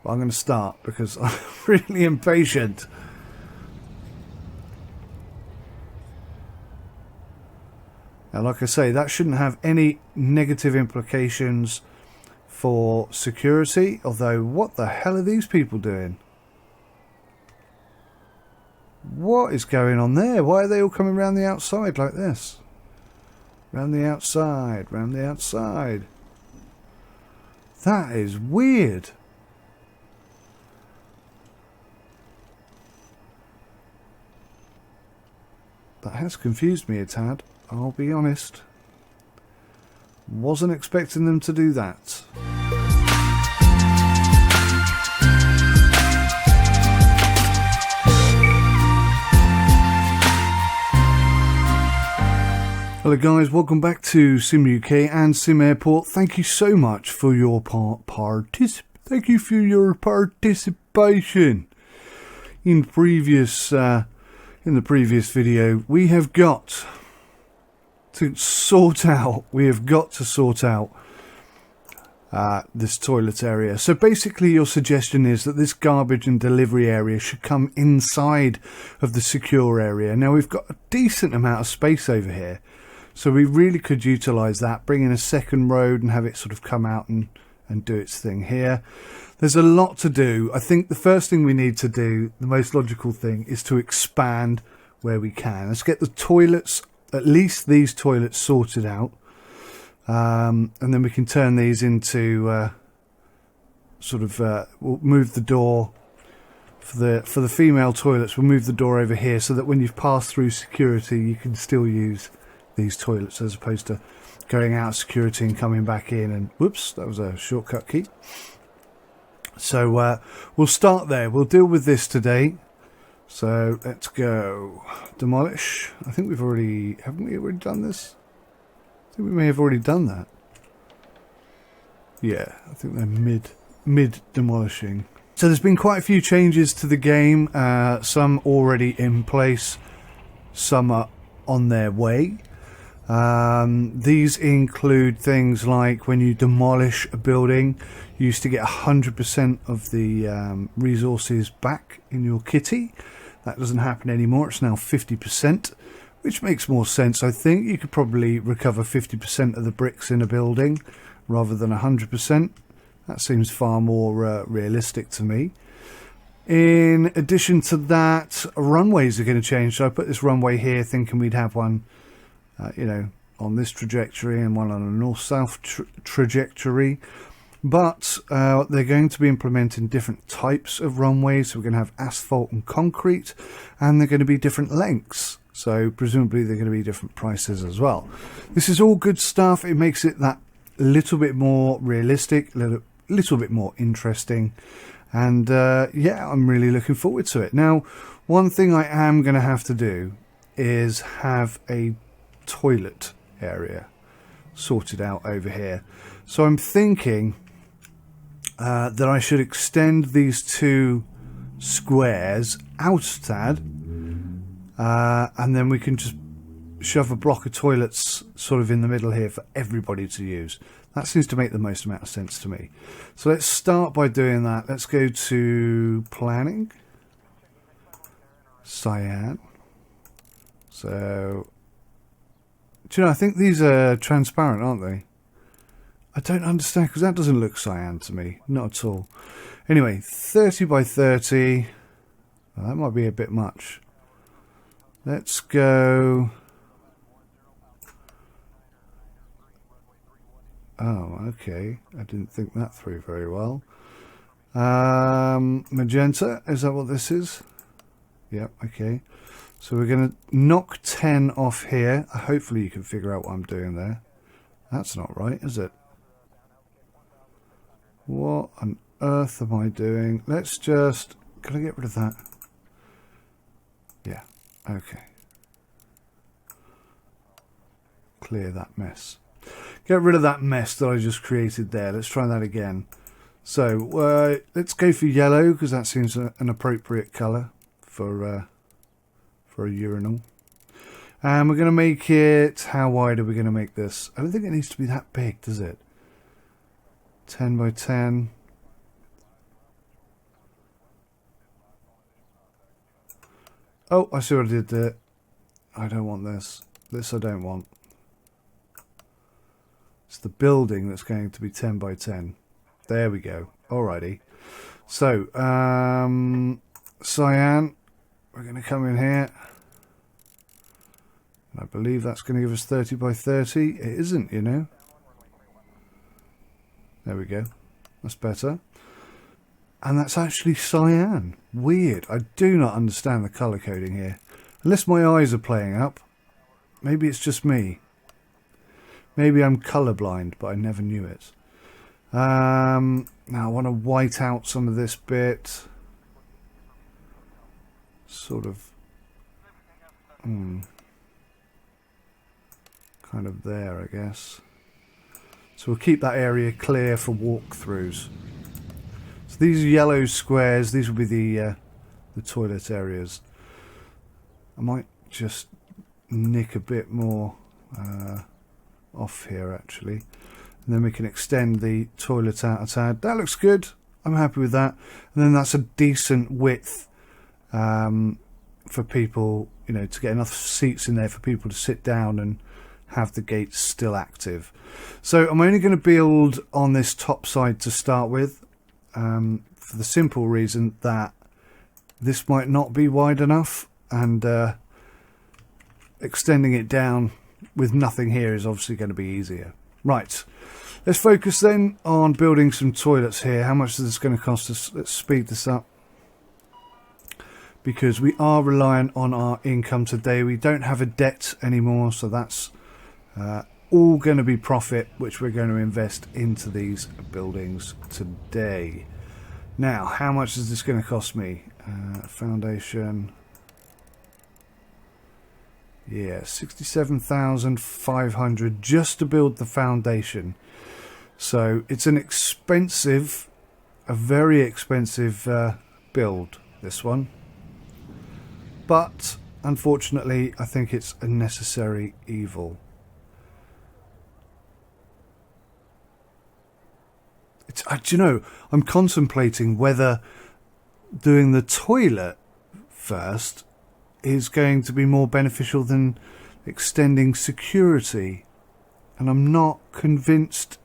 But I'm going to start because I'm really impatient. Now, like I say, that shouldn't have any negative implications for security. Although, what the hell are these people doing? What is going on there? Why are they all coming around the outside like this? Round the outside, round the outside. That is weird. That has confused me a tad, I'll be honest. Wasn't expecting them to do that. Hello guys, welcome back to Sim UK and SimAirport. Thank you so much for your participation. In the previous video, we have got to sort out this toilet area. So basically your suggestion is that this garbage and delivery area should come inside of the secure area. Now we've got a decent amount of space over here, so we really could utilize that, bring in a second road and have it sort of come out and do its thing here. There's a lot to do. I think the first thing we need to do, the most logical thing, is to expand where we can. Let's get the toilets, at least these toilets, sorted out. And then we can turn these into we'll move the door for the female toilets. We'll move the door over here so that when you've passed through security, you can still use these toilets as opposed to going out security and coming back in. And whoops, that was a shortcut key. So we'll start there. We'll deal with this today. So let's go demolish. I think haven't we already done this? I think we may have already done that. Yeah, I think they're mid demolishing. So there's been quite a few changes to the game. Some already in place, some are on their way. These include things like when you demolish a building, you used to get 100% of the resources back in your kitty. That doesn't happen anymore. It's now 50%, which makes more sense. I think you could probably recover 50% of the bricks in a building rather than 100%. That seems far more realistic to me. In addition to that, runways are going to change. So I put this runway here thinking we'd have one on this trajectory and one on a north-south trajectory. But they're going to be implementing different types of runways. So we're going to have asphalt and concrete, and they're going to be different lengths. So presumably they're going to be different prices as well. This is all good stuff. It makes it that little bit more realistic, little bit more interesting. And yeah, I'm really looking forward to it. Now, one thing I am going to have to do is have a toilet area sorted out over here. So I'm thinking that I should extend these two squares out a tad, and then we can just shove a block of toilets sort of in the middle here for everybody to use. That seems to make the most amount of sense to me. So let's start by doing that. Let's go to planning, cyan. So do you know, I think these are transparent, aren't they? I don't understand, because that doesn't look cyan to me. Not at all. Anyway, 30 by 30. Well, that might be a bit much. Let's go. Oh, okay. I didn't think that through very well. Magenta, is that what this is? Yep, okay. So we're going to knock 10 off here. Hopefully you can figure out what I'm doing there. That's not right, is it? What on earth am I doing? Let's just... Can I get rid of that? Yeah, okay. Clear that mess. Get rid of that mess that I just created there. Let's try that again. So let's go for yellow, because that seems an appropriate colour for a urinal. And we're going to make it... How wide are we going to make this? I don't think it needs to be that big, does it? 10 by 10. Oh, I see what I did there. I don't want this. This I don't want. It's the building that's going to be 10 by 10. There we go. Alrighty. So, cyan. We're going to come in here. And I believe that's going to give us 30 by 30. It isn't, you know. There we go. That's better. And that's actually cyan. Weird. I do not understand the colour coding here. Unless my eyes are playing up. Maybe it's just me. Maybe I'm colourblind, but I never knew it. Now I want to white out some of this bit. Sort of. Kind of there, I guess. So we'll keep that area clear for walkthroughs. So these yellow squares, these will be the toilet areas. I might just nick a bit more off here actually, and then we can extend the toilet out a tad. That looks good. I'm happy with that. And then that's a decent width for people, you know, to get enough seats in there for people to sit down and have the gates still active. So I'm only going to build on this top side to start with, for the simple reason that this might not be wide enough, and extending it down with nothing here is obviously going to be easier. Right, let's focus then on building some toilets here. How much is this going to cost us? Let's speed this up, because we are reliant on our income today. We don't have a debt anymore, so that's all going to be profit, which we're going to invest into these buildings today. Now, how much is this going to cost me? Foundation. Yeah, 67,500 just to build the foundation. So it's an expensive, a very expensive build, this one. But unfortunately, I think it's a necessary evil. Do you know, I'm contemplating whether doing the toilet first is going to be more beneficial than extending security, and I'm not convinced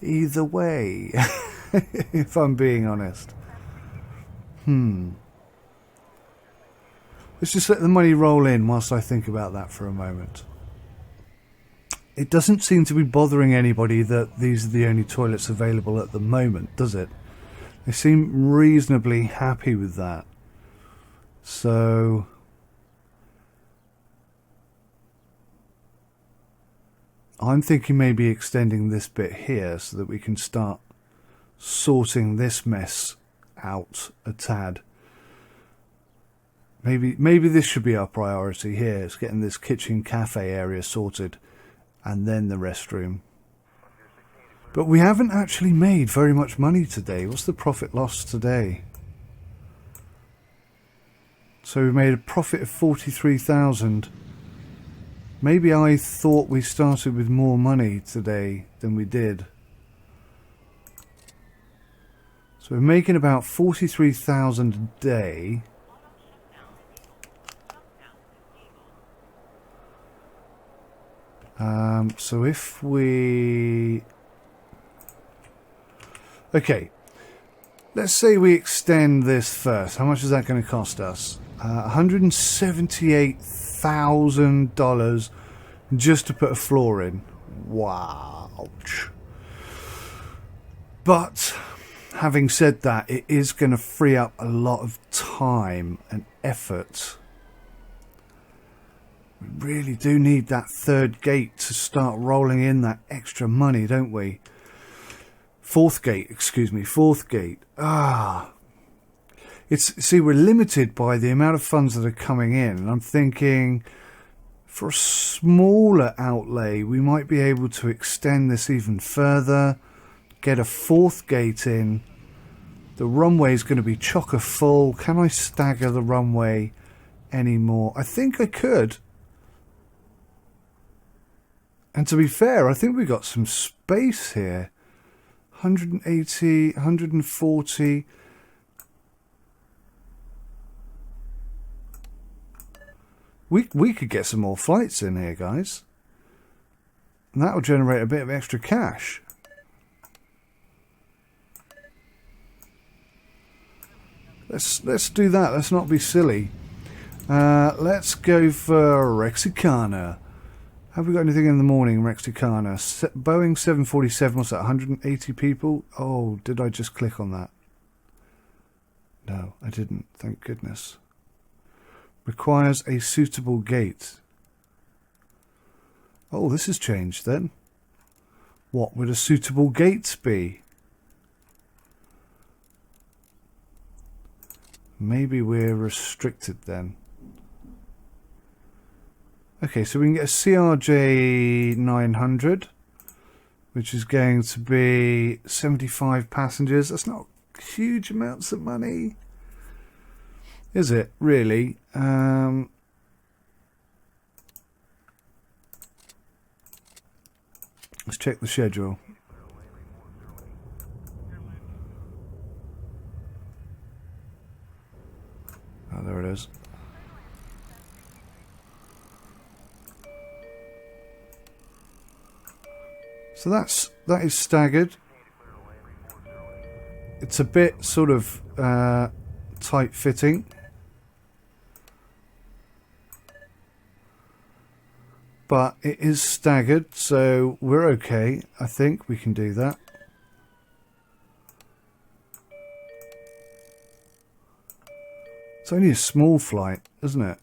either way. If I'm being honest. Let's just let the money roll in whilst I think about that for a moment. It doesn't seem to be bothering anybody that these are the only toilets available at the moment, does it? They seem reasonably happy with that. So I'm thinking maybe extending this bit here so that we can start sorting this mess out a tad. Maybe this should be our priority here. It's getting this kitchen cafe area sorted, and then the restroom. But we haven't actually made very much money today. What's the profit loss today? So we made a profit of 43,000. Maybe I thought we started with more money today than we did. So we're making about 43,000 a day. So if we... Okay, let's say we extend this first. How much is that going to cost us? $178,000 just to put a floor in. Wow. But having said that, it is going to free up a lot of time and effort. We really do need that third gate to start rolling in that extra money, don't we? Fourth gate. See, we're limited by the amount of funds that are coming in, and I'm thinking for a smaller outlay we might be able to extend this even further, get a fourth gate in. The runway is going to be chocker full. Can I stagger the runway anymore? I think I could. And to be fair, I think we got some space here. 180, 140. We could get some more flights in here, guys. And that will generate a bit of extra cash. Let's do that. Let's not be silly. Let's go for Rexicana. Have we got anything in the morning, Rexicana? Boeing 747, what's that, 180 people? Oh, did I just click on that? No, I didn't, thank goodness. Requires a suitable gate. Oh, this has changed then. What would a suitable gate be? Maybe we're restricted then. Okay, so we can get a CRJ 900, which is going to be 75 passengers. That's not huge amounts of money, is it, really? Let's check the schedule. Oh, there it is. So that is staggered. It's a bit sort of tight fitting. But it is staggered, so we're okay. I think we can do that. It's only a small flight, isn't it?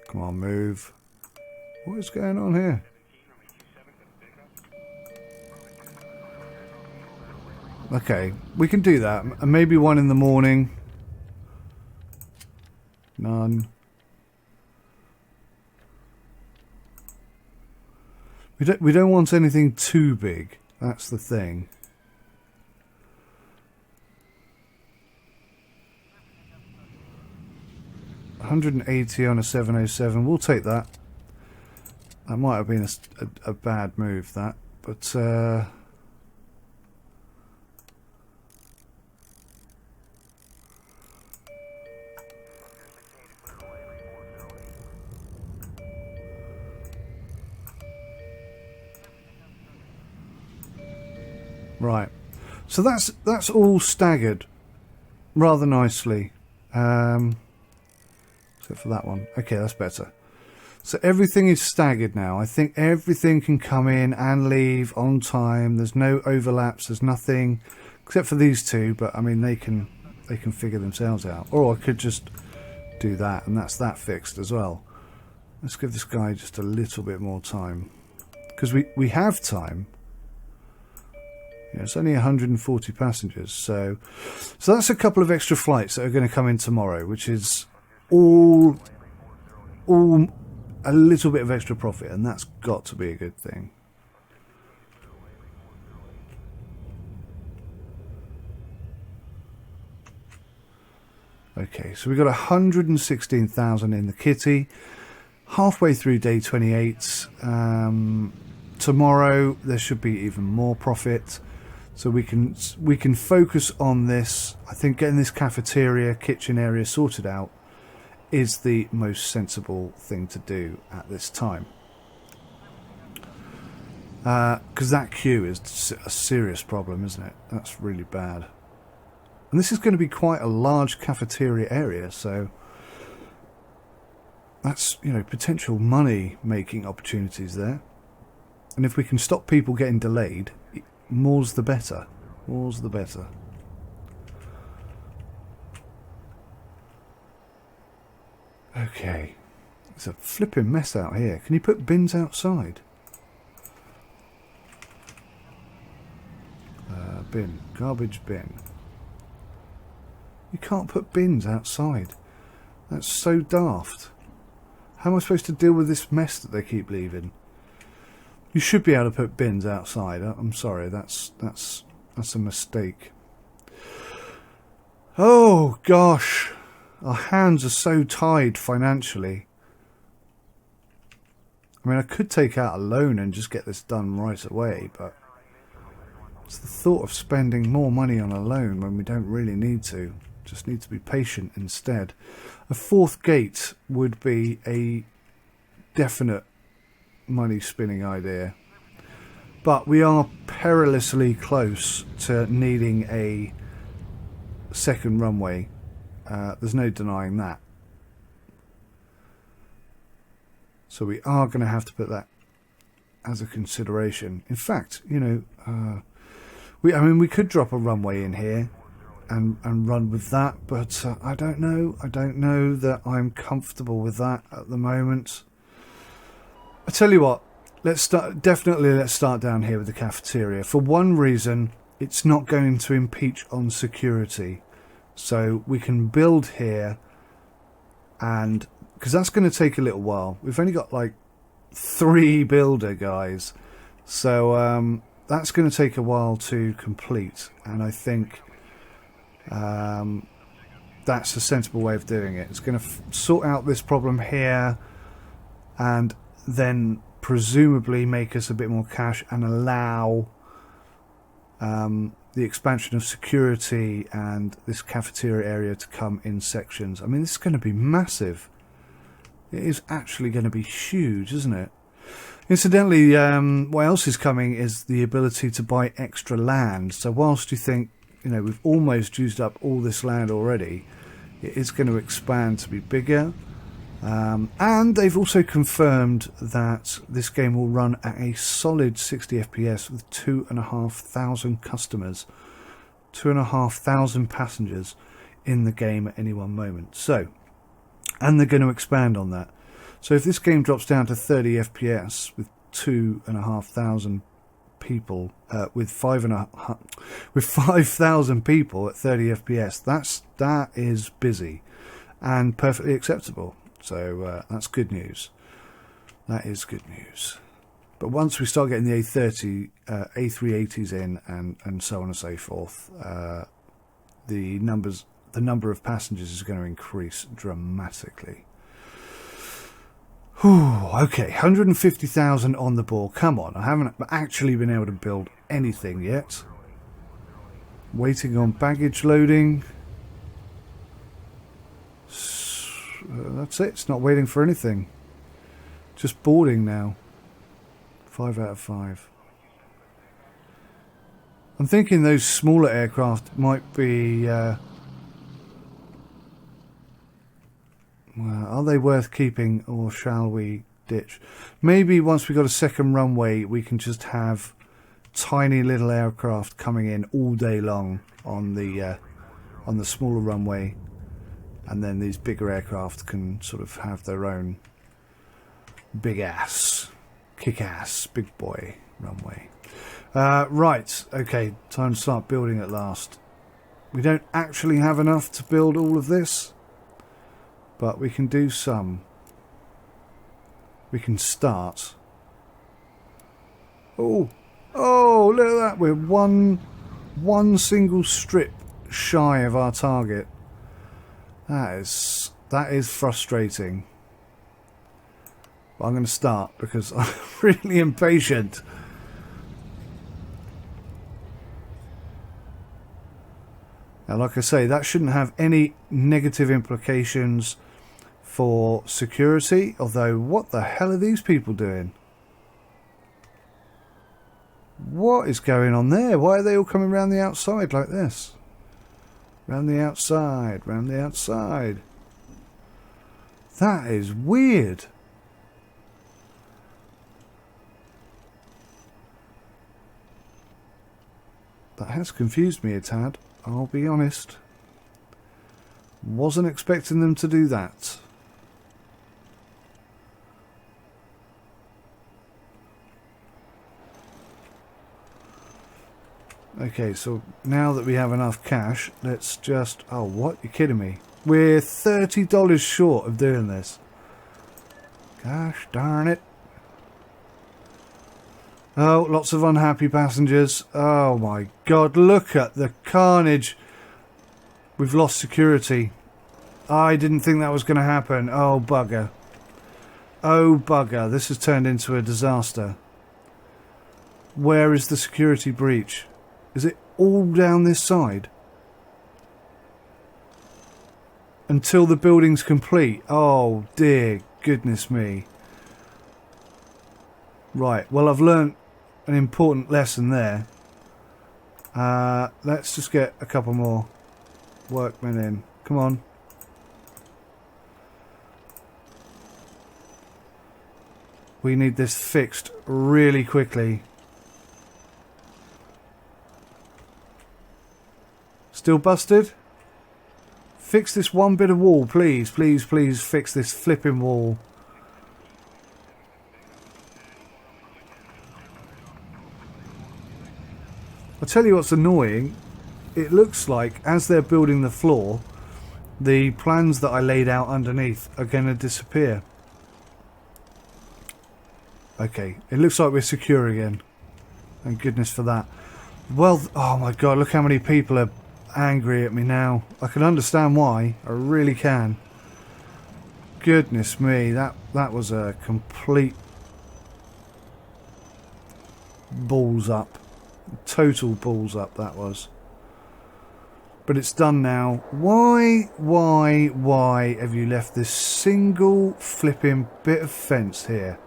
Come on, move. What is going on here? Okay, we can do that. And maybe one in the morning. None. We don't want anything too big. That's the thing. $180 on a 707. We'll take that. That might have been a bad move, that, but right. So that's all staggered rather nicely, except for that one. Okay, that's better. So everything is staggered now. I think everything can come in and leave on time. There's no overlaps. There's nothing except for these two. But I mean, they can figure themselves out. Or I could just do that, and that's that fixed as well. Let's give this guy just a little bit more time, because we have time. Yeah, it's only 140 passengers, so that's a couple of extra flights that are going to come in tomorrow, which is all a little bit of extra profit, and that's got to be a good thing. Okay, so we've got 116,000 in the kitty, halfway through day 28. Tomorrow there should be even more profit, so we can focus on this. I think getting this cafeteria kitchen area sorted out is the most sensible thing to do at this time, because that queue is a serious problem, isn't it? That's really bad. And this is going to be quite a large cafeteria area, so that's, you know, potential money making opportunities there. And if we can stop people getting delayed, more's the better. More's the better. Okay, it's a flipping mess out here. Can you put bins outside? Bin, garbage bin. You can't put bins outside. That's so daft. How am I supposed to deal with this mess that they keep leaving? You should be able to put bins outside. I'm sorry, that's a mistake. Oh gosh. Our hands are so tied financially. I mean, I could take out a loan and just get this done right away, but it's the thought of spending more money on a loan when we don't really need to Just need to be patient instead. A fourth gate would be a definite money spinning idea. But we are perilously close to needing a second runway. There's no denying that. So we are going to have to put that as a consideration. In fact, you know, we could drop a runway in here and run with that, but I don't know. I don't know that I'm comfortable with that at the moment. I tell you what, let's start down here with the cafeteria. For one reason, it's not going to impeach on security. So we can build here, and because that's going to take a little while. We've only got like 3 builder guys, so that's going to take a while to complete, and I think that's a sensible way of doing it. It's going to sort out this problem here and then presumably make us a bit more cash and allow the expansion of security and this cafeteria area to come in sections. I mean, this is going to be massive. It is actually going to be huge, isn't it? Incidentally, what else is coming is the ability to buy extra land. So whilst you think, you know, we've almost used up all this land already, it is going to expand to be bigger. And they've also confirmed that this game will run at a solid 60 FPS with 2,500 customers, 2,500 passengers in the game at any one moment. So, and they're going to expand on that. So if this game drops down to 30 FPS with 2,500 people, with 5,000 people at 30 FPS, that is busy and perfectly acceptable. So that's good news. That is good news. But once we start getting the A30, A380s in, and so on and so forth, the number of passengers is going to increase dramatically. Whew, okay, 150,000 on the ball. Come on, I haven't actually been able to build anything yet. Waiting on baggage loading. That's it, it's not waiting for anything. Just boarding now. 5 out of 5. I'm thinking those smaller aircraft might be... well, are they worth keeping, or shall we ditch? Maybe once we've got a second runway, we can just have tiny little aircraft coming in all day long on the smaller runway. And then these bigger aircraft can sort of have their own big ass, kick ass, big boy runway. Right, okay, time to start building at last. We don't actually have enough to build all of this, but we can do some. We can start. Oh, look at that! We're one single strip shy of our target. That is frustrating. But I'm going to start because I'm really impatient. Now, like I say, that shouldn't have any negative implications for security. Although, what the hell are these people doing? What is going on there? Why are they all coming around the outside like this? Round the outside, round the outside. That is weird. That has confused me a tad, I'll be honest. Wasn't expecting them to do that. Okay, so now that we have enough cash, let's just... Oh, what? You're kidding me. We're $30 short of doing this. Gosh darn it. Oh, lots of unhappy passengers. Oh my god, look at the carnage. We've lost security. I didn't think that was going to happen. Oh, bugger. Oh, bugger. This has turned into a disaster. Where is the security breach? Is it all down this side? until the building's complete. Oh dear goodness me. Right, well I've learnt an important lesson there. Let's just get a couple more workmen in. Come on. We need this fixed really quickly. Still busted? Fix this one bit of wall, please. Please, please fix this flipping wall. I'll tell you what's annoying. It looks like as they're building the floor, the plans that I laid out underneath are going to disappear. Okay, it looks like we're secure again. Thank goodness for that. Well, oh my god, look how many people are angry at me now. I can understand why. I really can. Goodness me, that was a complete balls up. Total balls up that was. But it's done now. Why have you left this single flipping bit of fence here?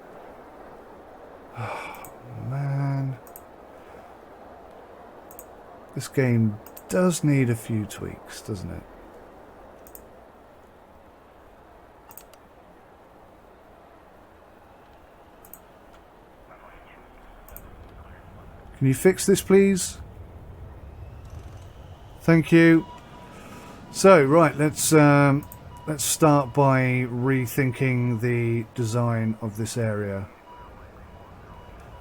Oh, man. This game does need a few tweaks, doesn't it? Can you fix this, please? Thank you. So, right, let's start by rethinking the design of this area.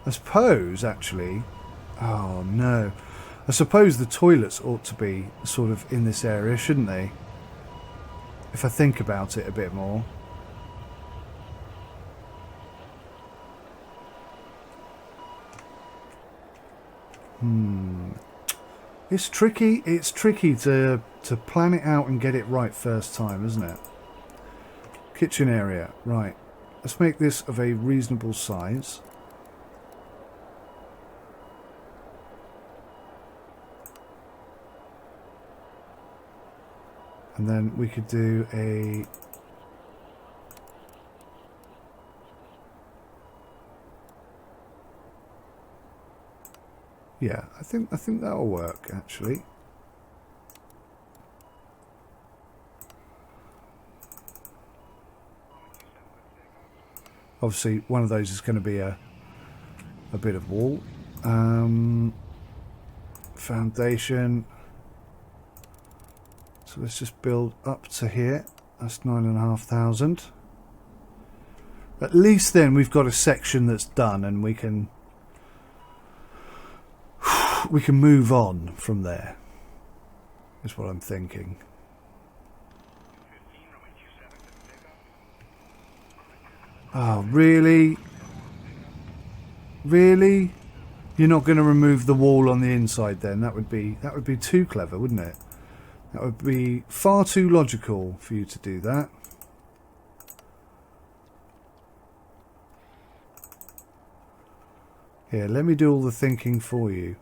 I suppose, actually... Oh, no. I suppose the toilets ought to be sort of in this area, shouldn't they? If I think about it a bit more. It's tricky to plan it out and get it right first time, isn't it? Kitchen area, right. Let's make this of a reasonable size. And then we could do a... Yeah, I think that'll work actually. Obviously, one of those is going to be a bit of wall. Foundation. So let's just build up to here. That's 9,500. At least then we've got a section that's done, and we can move on from there. Is what I'm thinking. Oh, really? Really? You're not going to remove the wall on the inside then? That would be too clever, wouldn't it? That would be far too logical for you to do that. Here, let me do all the thinking for you.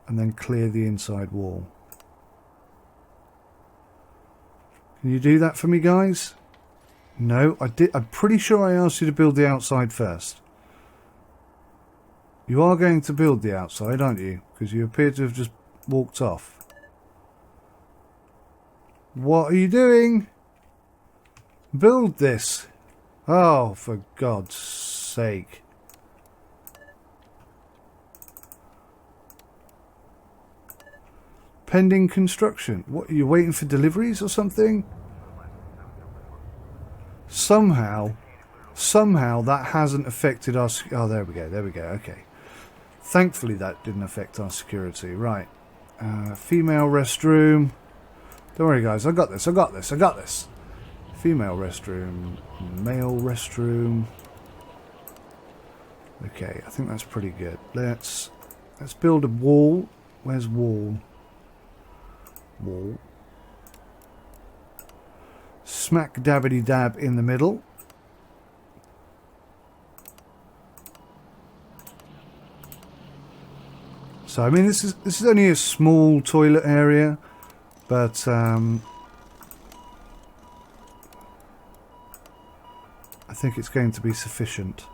And then clear the inside wall. Can you do that for me, guys? No, I did. I'm pretty sure I asked you to build the outside first. You are going to build the outside, aren't you? Because you appear to have just walked off. What are you doing? Build this. Oh, for God's sake. Pending construction. What, are you waiting for deliveries or something? Somehow that hasn't affected us. Oh, there we go, okay. Thankfully that didn't affect our security. Right. Female restroom. Don't worry, guys, I got this. Female restroom. Male restroom. Okay, I think that's pretty good. Let's build a wall. Where's wall? Wall. Smack dabbity dab in the middle. So I mean, this is only a small toilet area, but I think it's going to be sufficient.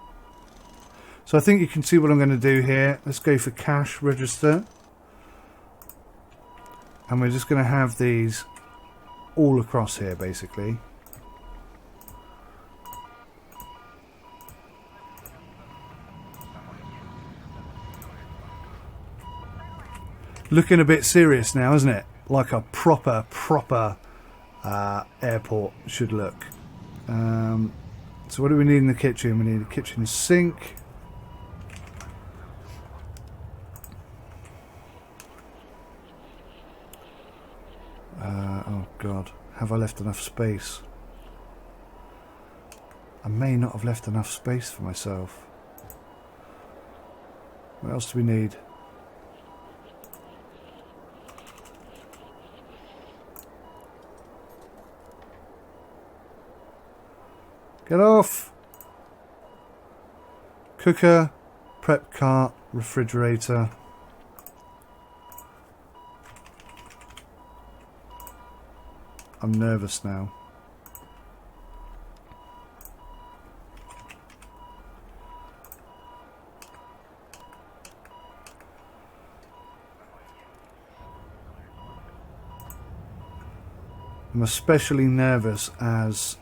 So I think you can see what I'm going to do here. Let's go for cash register. And we're just going to have these all across here, basically. Looking a bit serious now, isn't it? Like a proper airport should look. So what do we need in the kitchen? We need a kitchen sink. Oh God, have I left enough space? I may not have left enough space for myself. What else do we need? Get off! Cooker, prep cart, refrigerator. I'm nervous now. I'm especially nervous as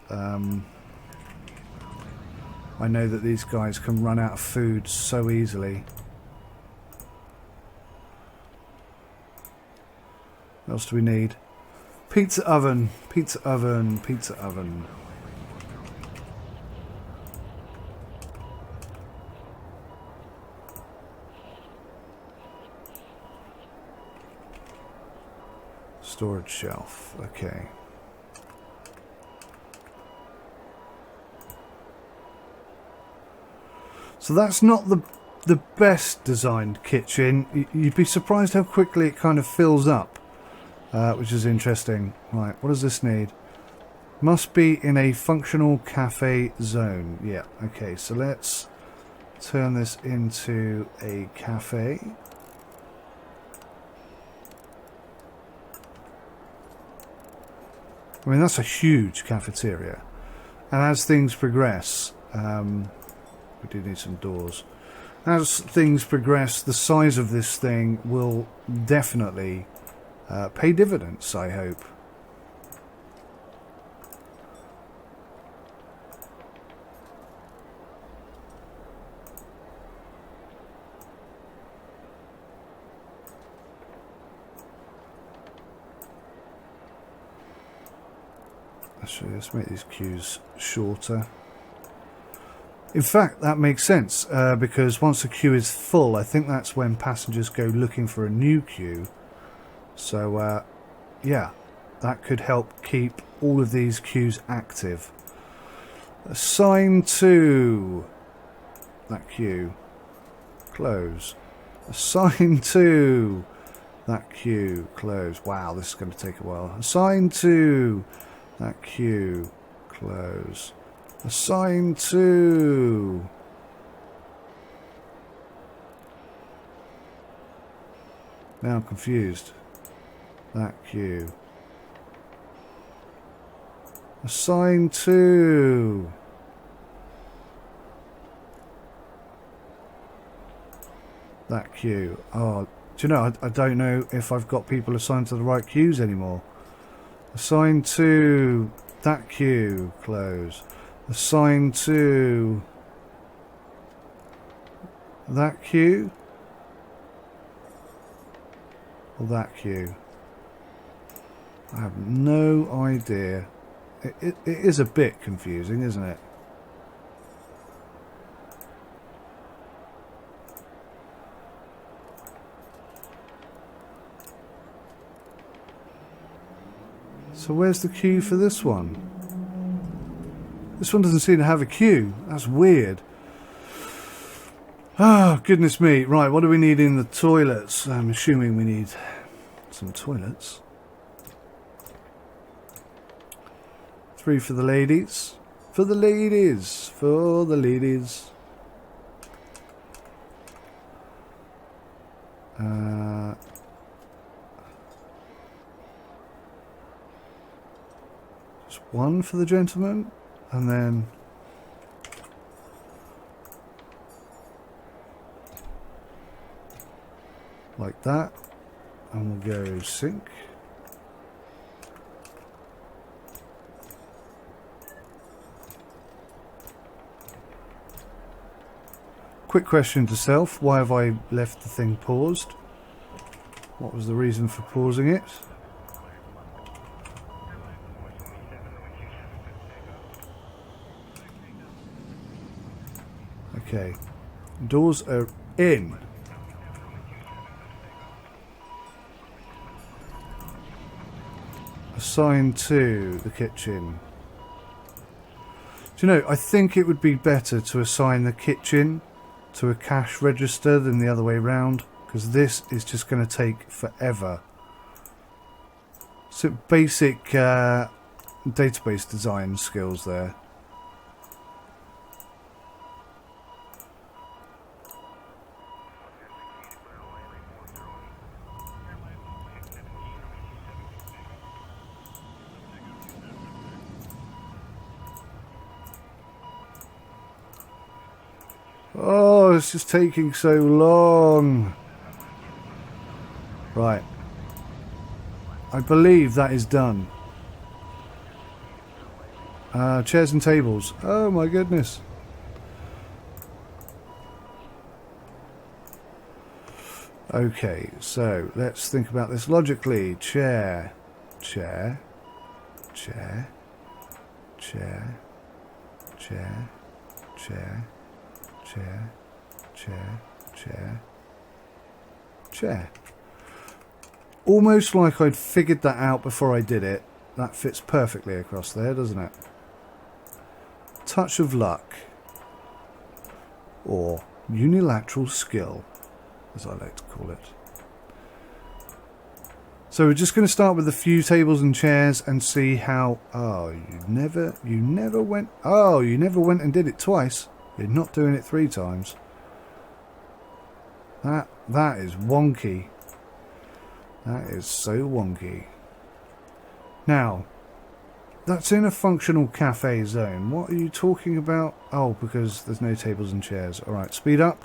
I know that these guys can run out of food so easily. What else do we need? Pizza oven, pizza oven, pizza oven. Storage shelf, okay. So that's not the best designed kitchen. You'd be surprised how quickly it kind of fills up. Which is interesting. Right, what does this need? Must be in a functional cafe zone. Yeah, okay, so let's turn this into a cafe. I mean, that's a huge cafeteria. And as things progress, we do need some doors. As things progress, the size of this thing will definitely pay dividends, I hope. Actually, let's make these queues shorter. In fact, that makes sense, because once a queue is full, I think that's when passengers go looking for a new queue. So, yeah, that could help keep all of these queues active. Assign to that queue. Close. Assign to that queue. Close. Wow, this is going to take a while. Assign to that queue. Close. Assign to... Now I'm confused. That queue. Assign to... that queue. Oh, do you know, I don't know if I've got people assigned to the right queues anymore. Assign to... that queue. Close. Assign to... that queue. Or that queue. I have no idea. It is a bit confusing, isn't it? So where's the queue for this one? This one doesn't seem to have a queue. That's weird. Oh, goodness me. Right, what do we need in the toilets? I'm assuming we need some toilets. 3 for the ladies. For the ladies. For the ladies. Just one for the gentleman, and then like that, and we'll go sink. Quick question to self, why have I left the thing paused? What was the reason for pausing it? Okay, doors are in. Assigned to the kitchen. Do you know, I think it would be better to assign the kitchen to a cash register than the other way round, because this is just going to take forever. So basic database design skills there. Oh, it's just taking so long. Right. I believe that is done. Chairs and tables. Oh my goodness. Okay, so let's think about this logically. Chair, chair, chair, chair, chair, chair, chair, chair, chair, chair. Almost like I'd figured that out before I did it. That fits perfectly across there, doesn't it? Touch of luck. Or unilateral skill, as I like to call it. So we're just going to start with a few tables and chairs and see how... Oh, you never went... Oh, you never went and did it twice. You're not doing it 3 times. That is wonky. That is so wonky. Now, that's in a functional cafe zone. What are you talking about? Oh, because there's no tables and chairs. Alright, speed up.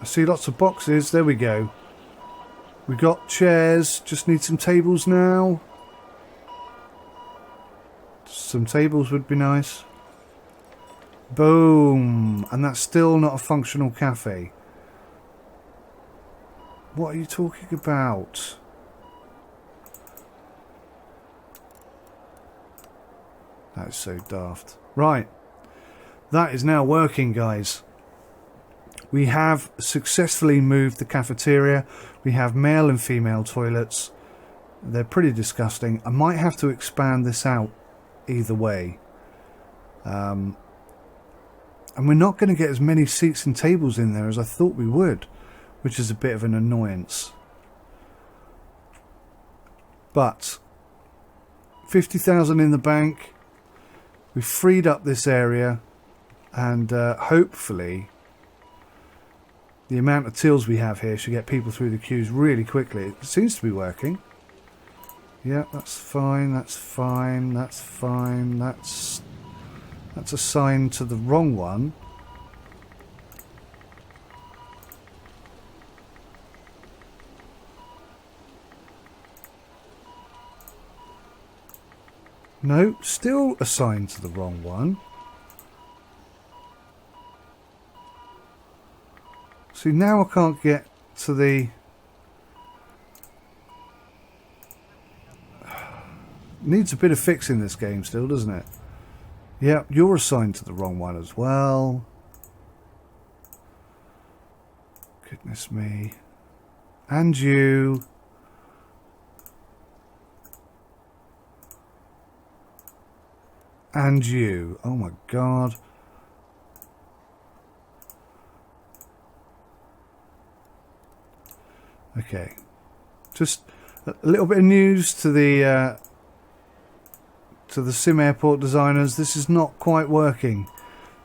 I see lots of boxes. There we go. We got chairs. Just need some tables now. Some tables would be nice. Boom. And that's still not a functional cafe. What are you talking about? That is so daft. Right. That is now working, guys. We have successfully moved the cafeteria. We have male and female toilets. They're pretty disgusting. I might have to expand this out either way. And we're not going to get as many seats and tables in there as I thought we would, which is a bit of an annoyance. But 50,000 in the bank. We've freed up this area, and hopefully the amount of tills we have here should get people through the queues really quickly. It seems to be working. Yeah, that's fine, that's fine, that's fine, that's assigned to the wrong one. No, still assigned to the wrong one. See, now I can't get to the... Needs a bit of fixing, this game still, doesn't it? Yeah, you're assigned to the wrong one as well. Goodness me. And you. And you. Oh my god. Okay. Just a little bit of news to the to the SimAirport designers. This is not quite working.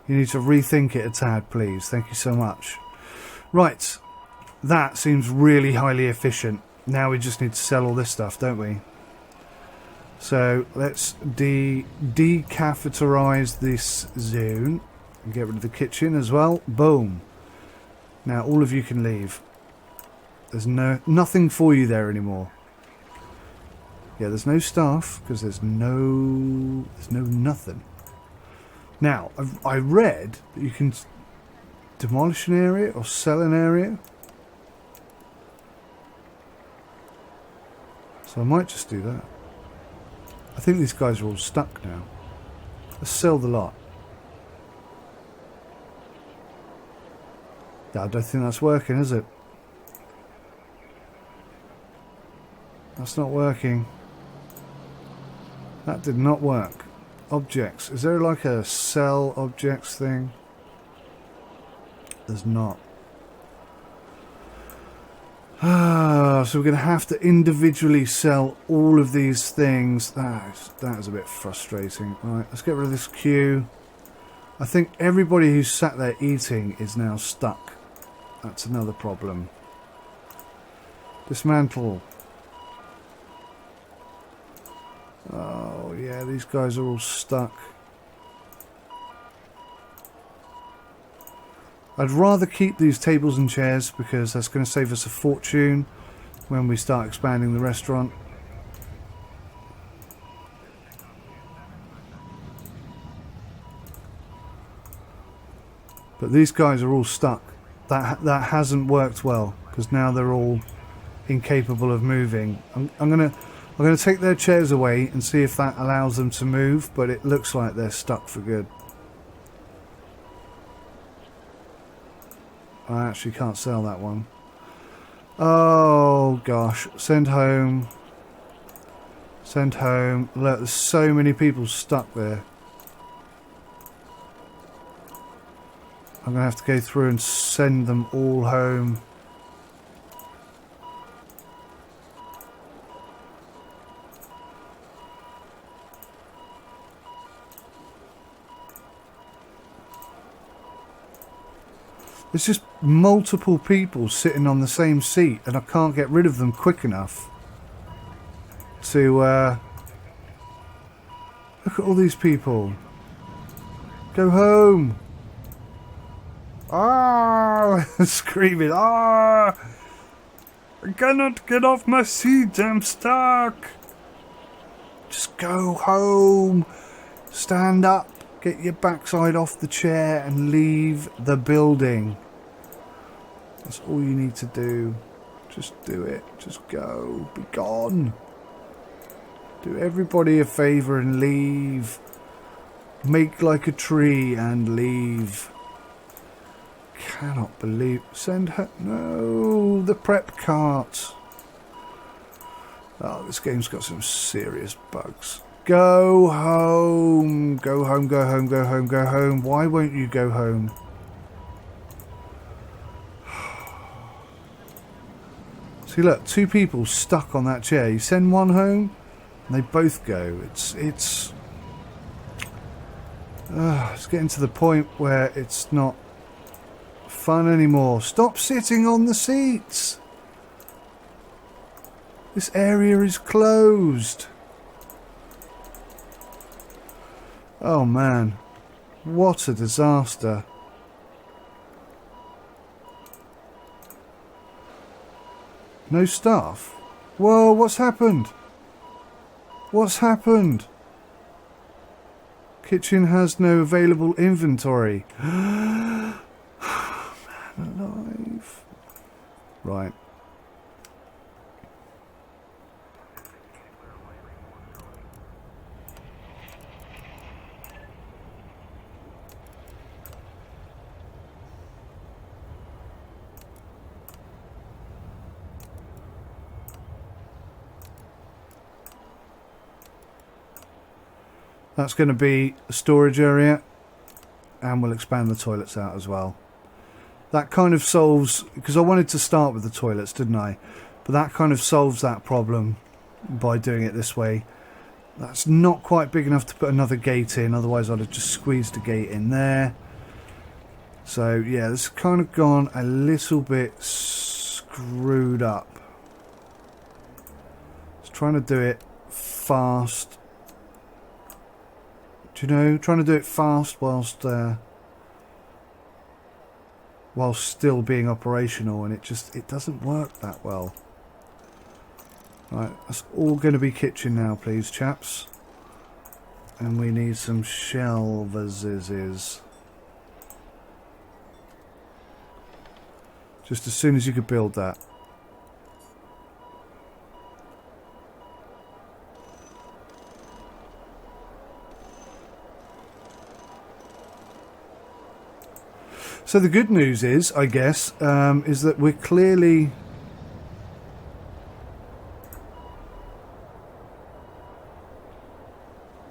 You need to rethink it a tad, please. Thank you so much. Right. That seems really highly efficient. Now we just need to sell all this stuff, don't we? So let's decafeterize this zone and get rid of the kitchen as well. Boom. Now all of you can leave. There's nothing for you there anymore. Yeah, there's no staff because there's no nothing. Now I read that you can demolish an area or sell an area. So I might just do that. I think these guys are all stuck now. Let's sell the lot. I don't think that's working, is it? That's not working. That did not work. Objects. Is there like a sell objects thing? There's not. So we're going to have to individually sell all of these things. That is a bit frustrating. Right, let's get rid of this queue. I think everybody who's sat there eating is now stuck. That's another problem. Dismantle. Oh yeah, these guys are all stuck. I'd rather keep these tables and chairs because that's going to save us a fortune when we start expanding the restaurant. But these guys are all stuck. That hasn't worked well because now they're all incapable of moving. I'm gonna take their chairs away and see if that allows them to move, but it looks like they're stuck for good. I actually can't sell that one. Oh gosh, send home. Send home. Look, there's so many people stuck there. I'm going to have to go through and send them all home. There's just multiple people sitting on the same seat and I can't get rid of them quick enough to look at all these people. Go home. Ah, screaming. Ah, I cannot get off my seat. I'm stuck. Just go home. Stand up. Get your backside off the chair and leave the building. That's all you need to do. Just do it. Just go. Be gone. Do everybody a favour and leave. Make like a tree and leave. Cannot believe. Send her. No, the prep cart. Oh, this game's got some serious bugs. Go home. Go home, go home, go home, go home. Why won't you go home? See, look, two people stuck on that chair. You send one home and they both go. It's getting to the point where it's not fun anymore. Stop sitting on the seats. This area is closed. Oh man, what a disaster. No staff? Whoa, what's happened? What's happened? Kitchen has no available inventory. Man alive. Right. That's going to be a storage area, and we'll expand the toilets out as well. That kind of solves, because I wanted to start with the toilets, didn't I? But that kind of solves that problem by doing it this way. That's not quite big enough to put another gate in, otherwise I'd have just squeezed a gate in there. So yeah, this has kind of gone a little bit screwed up. Just trying to do it fast. Do you know, trying to do it fast whilst still being operational, and it doesn't work that well. Right, that's all going to be kitchen now, please, chaps. And we need some shelves. Just as soon as you could build that. So the good news is, I guess, is that we're clearly...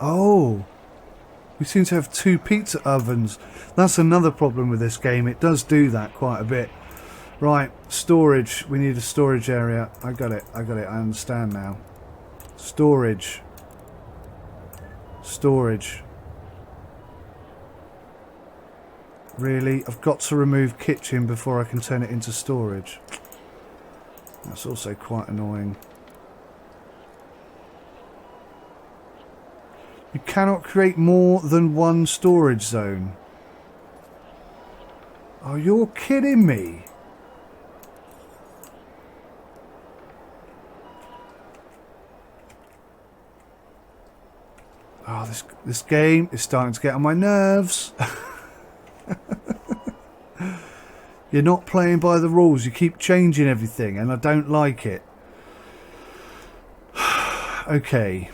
Oh, we seem to have 2 pizza ovens. That's another problem with this game. It does do that quite a bit. Right, storage. We need a storage area. I got it. I understand now. Storage. Really? I've got to remove kitchen before I can turn it into storage. That's also quite annoying. You cannot create more than 1 storage zone. Oh, you're kidding me. Oh, this game is starting to get on my nerves. You're not playing by the rules. You keep changing everything, and I don't like it. Okay.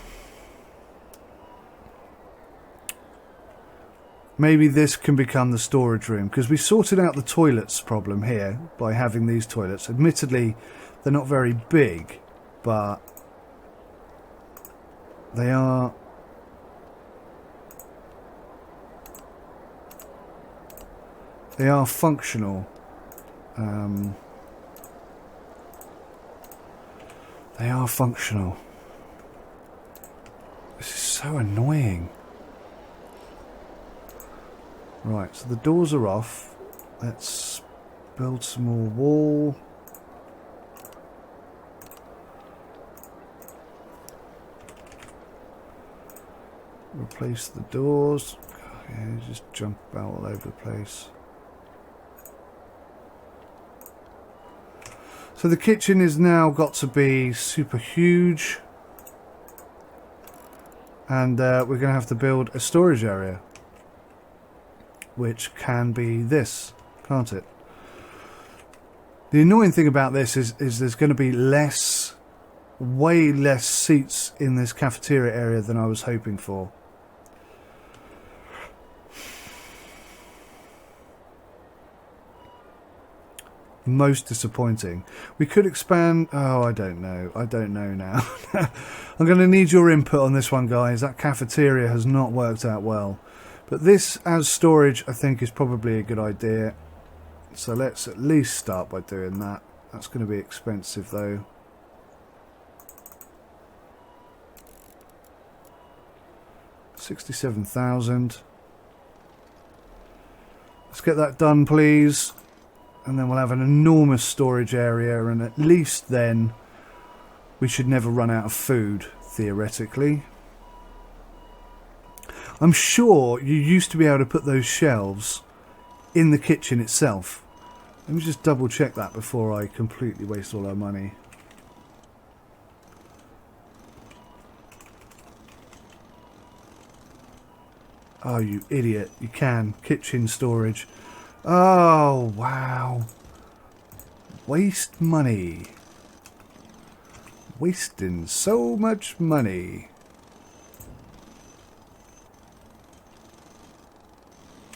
Maybe this can become the storage room, because we sorted out the toilets problem here by having these toilets. Admittedly, they're not very big, but they are... They are functional. They are functional. This is so annoying. Right, so the doors are off. Let's build some more wall. Replace the doors. Yeah, just jump about all over the place. So the kitchen is now got to be super huge. And we're going to have to build a storage area. Which can be this, can't it? The annoying thing about this is there's going to be way less seats in this cafeteria area than I was hoping for. Most disappointing. We could expand... Oh, I don't know. I don't know now. I'm going to need your input on this one, guys. That cafeteria has not worked out well. But this as storage, I think, is probably a good idea. So let's at least start by doing that. That's going to be expensive, though. $67,000. Let's get that done, please. And then we'll have an enormous storage area, and at least then we should never run out of food, theoretically. I'm sure you used to be able to put those shelves in the kitchen itself. Let me just double check that before I completely waste all our money. Oh, you idiot. You can. Kitchen storage. Oh, wow. Waste money. Wasting so much money.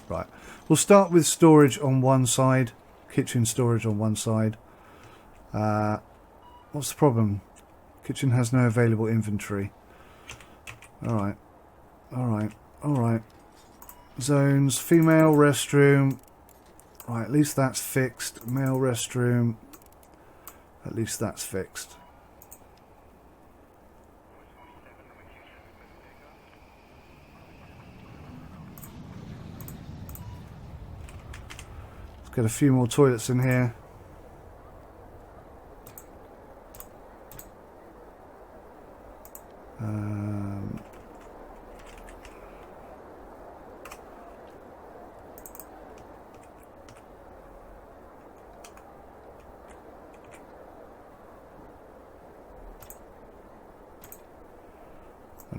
Right. We'll start with storage on one side. Kitchen storage on one side. What's the problem? Kitchen has no available inventory. Alright. Alright. Alright. Zones. Female restroom. Right, at least that's fixed. Male restroom. At least that's fixed. Got a few more toilets in here. And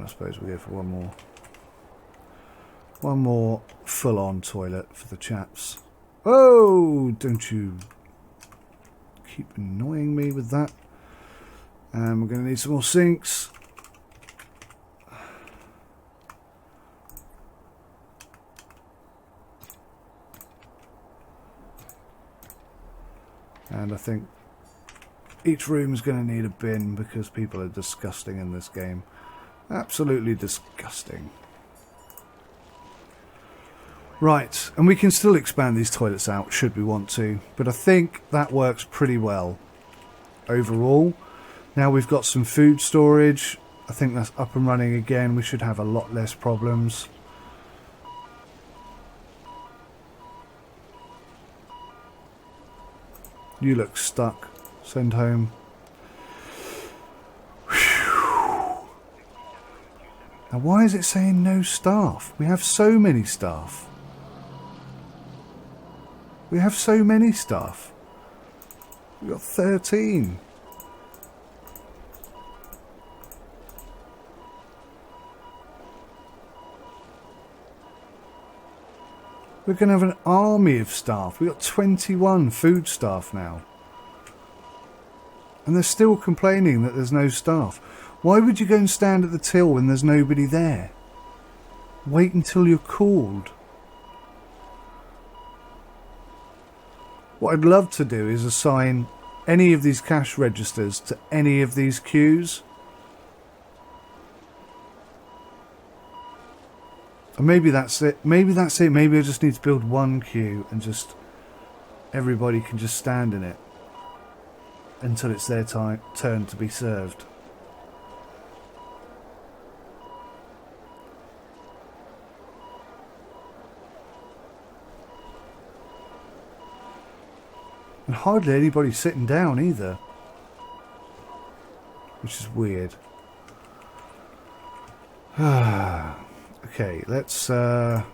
I suppose we go for one more full-on toilet for the chaps. Oh, don't you keep annoying me with that. And we're going to need some more sinks. And I think each room is going to need a bin because people are disgusting in this game. Absolutely disgusting. Right, and we can still expand these toilets out should we want to, but I think that works pretty well overall. Now we've got some food storage. I think that's up and running again. We should have a lot less problems. You look stuck. Send home. Now why is it saying no staff? We have so many staff. We have so many staff. We've got 13. We're going to have an army of staff. We've got 21 food staff now. And they're still complaining that there's no staff. Why would you go and stand at the till when there's nobody there? Wait until you're called. What I'd love to do is assign any of these cash registers to any of these queues. And maybe that's it. Maybe that's it. Maybe I just need to build one queue and just everybody can just stand in it until it's their turn to be served. And hardly anybody sitting down either, which is weird. Okay, let's why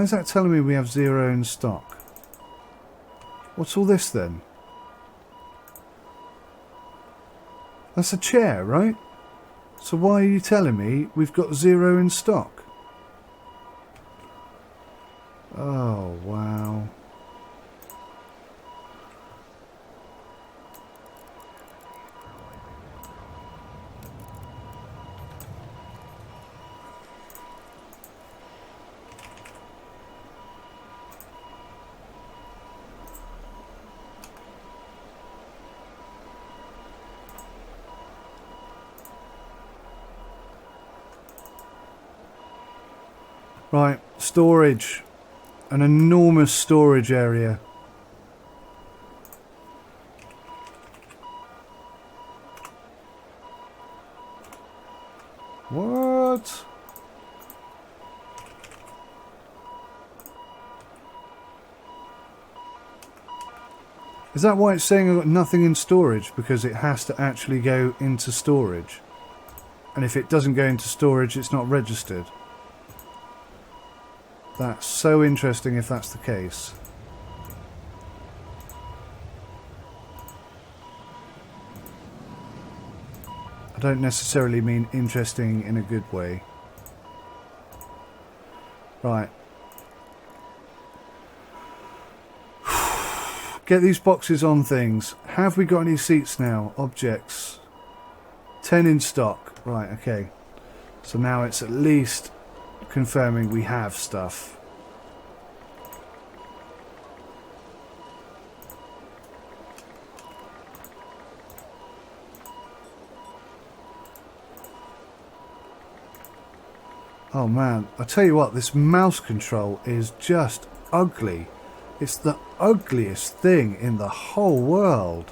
is that telling me we have 0 in stock? What's all this then? That's a chair, right? So why are you telling me we've got 0 in stock? Oh, wow. Right, storage. An enormous storage area. What? Is that why it's saying I've got nothing in storage? Because it has to actually go into storage. And if it doesn't go into storage, it's not registered. That's so interesting if that's the case. I don't necessarily mean interesting in a good way. Right. Get these boxes on things. Have we got any seats now? Objects. 10 in stock. Right, okay. So now it's at least confirming we have stuff. Oh man, I tell you what, this mouse control is just ugly. It's the ugliest thing in the whole world.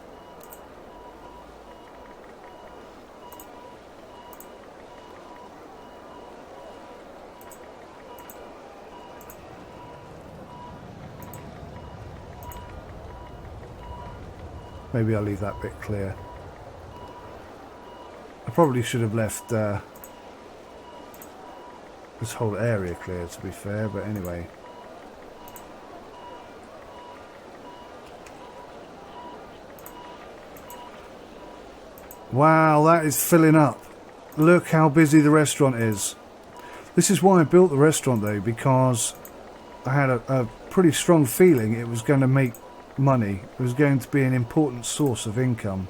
Maybe I'll leave that bit clear. I probably should have left this whole area clear, to be fair, but anyway. Wow, that is filling up. Look how busy the restaurant is. This is why I built the restaurant, though, because I had a pretty strong feeling it was going to make money. It was going to be an important source of income.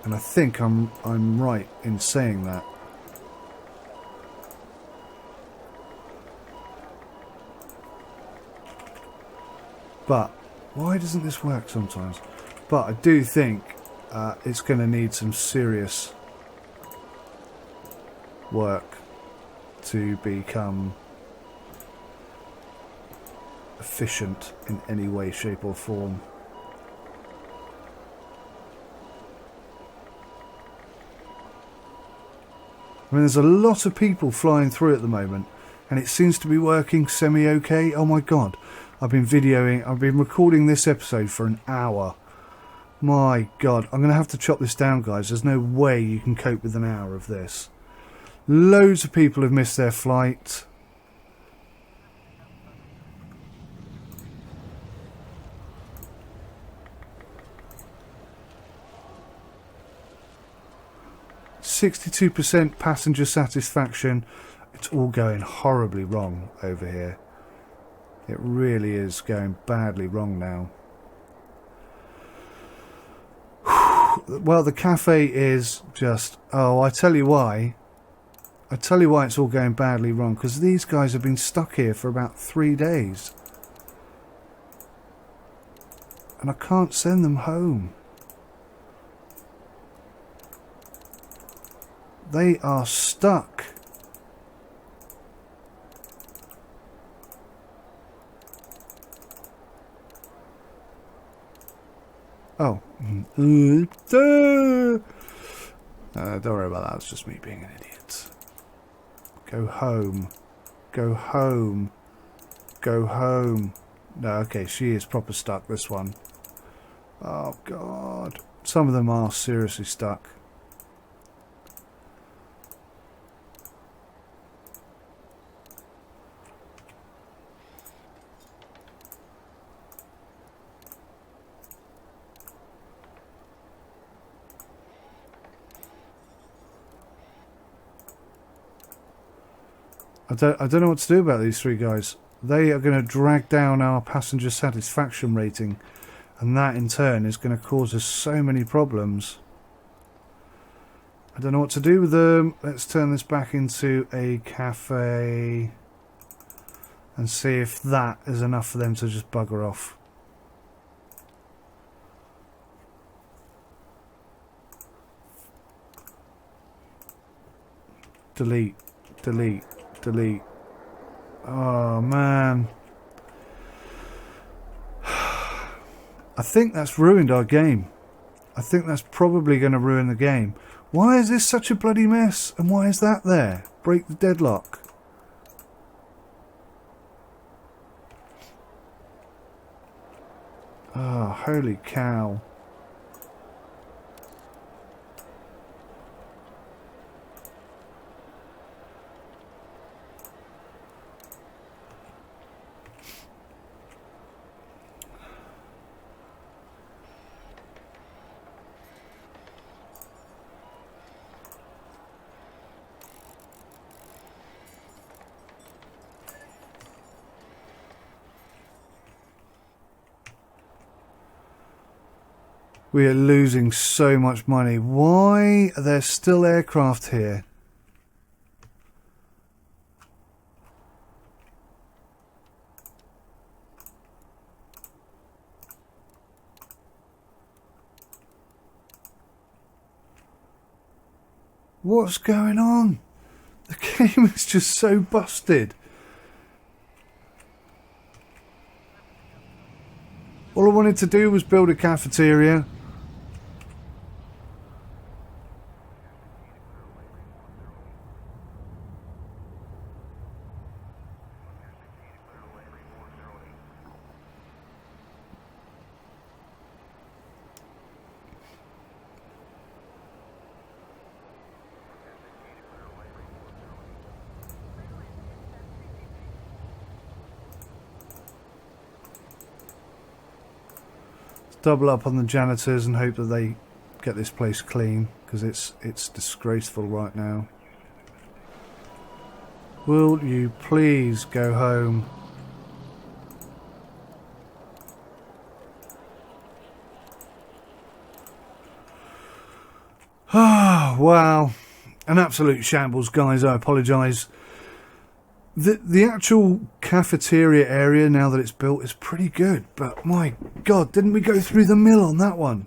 And I think I'm right in saying that. But why doesn't this work sometimes? But I do think it's going to need some serious work to become efficient in any way, shape or form. I mean, there's a lot of people flying through at the moment, and it seems to be working semi-okay. Oh my god, I've been recording this episode for an hour. My god, I'm going to have to chop this down, guys. There's no way you can cope with an hour of this. Loads of people have missed their flight. %62 passenger satisfaction. It's all going horribly wrong over here. It really is going badly wrong now. Well, the cafe is just... Oh, I tell you why. I tell you why it's all going badly wrong. Because these guys have been stuck here for about 3 days. And I can't send them home. They are stuck. Oh. Don't worry about that. It's just me being an idiot. Go home. Go home. Go home. No, okay, she is proper stuck, this one. Oh, God. Some of them are seriously stuck. I don't know what to do about these three guys. They are going to drag down our passenger satisfaction rating, and that in turn is going to cause us so many problems. I don't know what to do with them. Let's turn this back into a cafe and see if that is enough for them to just bugger off. Delete, delete, delete. Oh man, I think that's ruined our game. I think that's probably going to ruin the game. Why is this such a bloody mess? And why is that there? Break the deadlock. Oh, holy cow. We are losing so much money. Why are there still aircraft here? What's going on? The game is just so busted. All I wanted to do was build a cafeteria. double up on the janitors and hope that they get this place clean, because it's disgraceful right now. Will you please go home? Ah, wow. An absolute shambles, guys. I apologise. The actual cafeteria area, now that it's built, is pretty good. But my God, didn't we go through the mill on that one?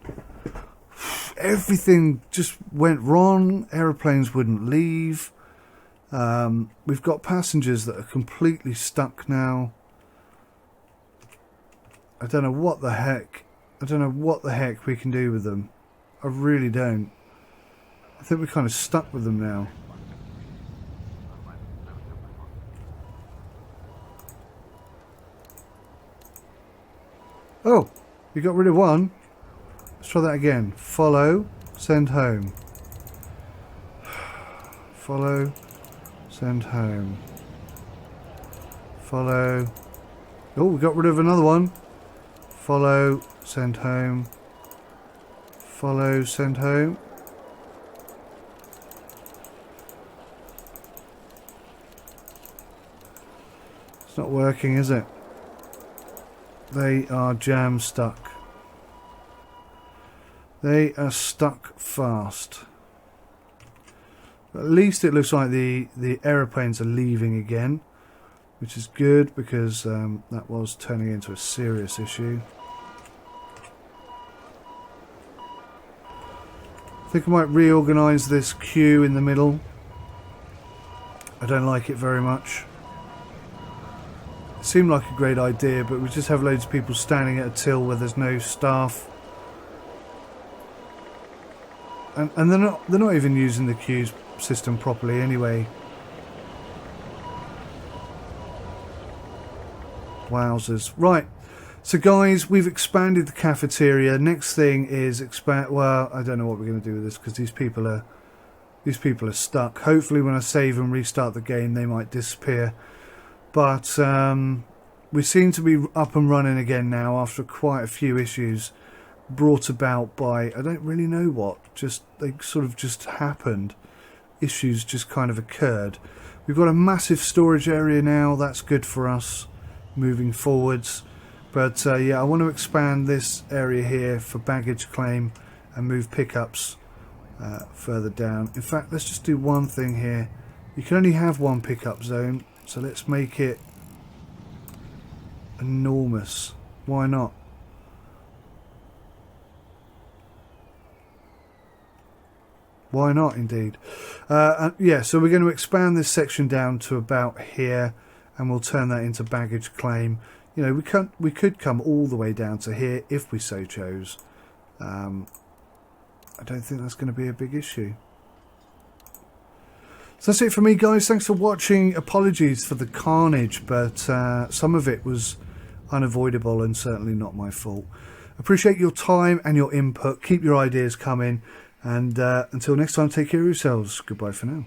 Everything just went wrong. Aeroplanes wouldn't leave. We've got passengers that are completely stuck now. I don't know what the heck. I don't know what the heck we can do with them. I really don't. I think we're kind of stuck with them now. Oh, you got rid of one. Let's try that again. Follow, send home. Follow, send home. Follow. Oh, we got rid of another one. Follow, send home. Follow, send home. It's not working, is it? They are jam stuck. They are stuck fast. At least it looks like the aeroplanes are leaving again, which is good, because that was turning into a serious issue. I think I might reorganise this queue in the middle. I don't like it very much. It seemed like a great idea, but we just have loads of people standing at a till where there's no staff. And they're not even using the queue system properly anyway. Wowzers. Right. So guys, we've expanded the cafeteria. Next thing is well, I don't know what we're going to do with this, because these people are stuck. Hopefully when I save and restart the game, they might disappear. But we seem to be up and running again now after quite a few issues brought about by, I don't really know what, they sort of just happened. Issues just kind of occurred. We've got a massive storage area now. That's good for us moving forwards. But yeah, I want to expand this area here for baggage claim and move pickups further down. In fact, let's just do one thing here. You can only have one pickup zone, so let's make it enormous. Why not? Why not, indeed? Yeah, so we're going to expand this section down to about here, and we'll turn that into baggage claim. You know, we could come all the way down to here if we so chose. I don't think that's going to be a big issue. So that's it for me, guys. Thanks for watching. Apologies for the carnage, but some of it was unavoidable and certainly not my fault. Appreciate your time and your input. Keep your ideas coming. And until next time, take care of yourselves. Goodbye for now.